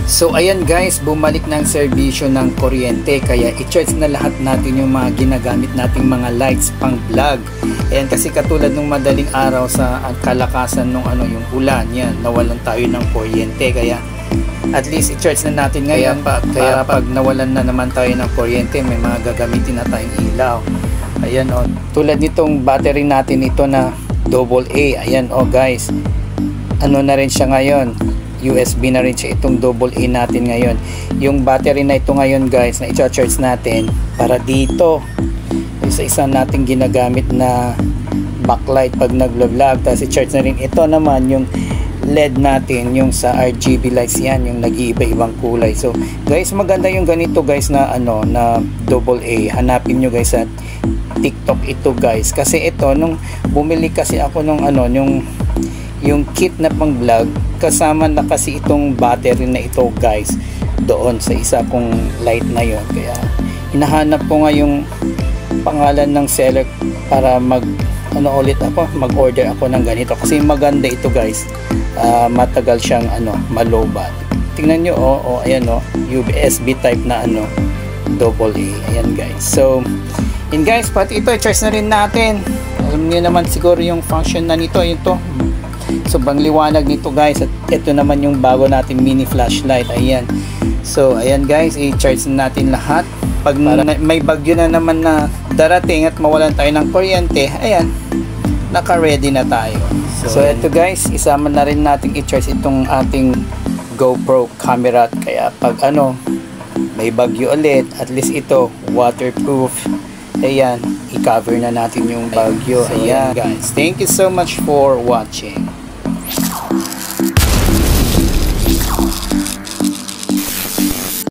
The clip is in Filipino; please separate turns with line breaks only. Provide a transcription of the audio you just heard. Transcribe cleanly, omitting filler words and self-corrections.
So ayan guys, bumalik ng serbisyo ng kuryente, kaya i-charge na lahat natin yung mga ginagamit nating mga lights pang vlog. Ayan, kasi katulad nung madaling araw sa kalakasan nung yung ulan, yan, nawalan tayo ng kuryente, kaya at least i-charge na natin ngayon kaya pag nawalan na naman tayo ng kuryente, may mga gagamitin na tayong ilaw. Ayan o, tulad nitong battery natin ito na AA, ayan o guys, ano na rin siya ngayon, USB na rin siya itong AA natin ngayon. Yung battery na ito ngayon guys na i-charge natin para dito sa isa nating ginagamit na backlight pag naglo-vlog, tapos i-charge na rin ito naman yung LED natin, yung sa RGB lights, yan yung nag-iiba-ibang kulay. So guys, maganda yung ganito guys na na AA. Hanapin nyo guys sa TikTok ito guys, kasi ito nung bumili kasi ako nung yung kit na pang vlog, kasama na kasi itong battery na ito guys doon sa isa kong light na yon. Kaya hinahanap ko nga yung pangalan ng seller para mag-order ako ng ganito, kasi maganda ito guys. Matagal siyang malobat. Tingnan nyo ayan USB type na AA, ayan guys. So yun guys, pati ito i-charge na rin natin. Alam niyo naman siguro yung function na nito, ito sobrang liwanag nito guys. At ito naman yung bago nating mini flashlight, ayan. So ayan guys, i-charge na natin lahat. Pag may bagyo na naman na darating at mawalan tayo ng kuryente, ayan, naka-ready na tayo. So ito guys, isama na rin natin i-charge itong ating GoPro camera, kaya pag may bagyo ulit, at least ito waterproof. Ayan, i-cover na natin yung bagyo. Ayan guys, thank you so much for watching.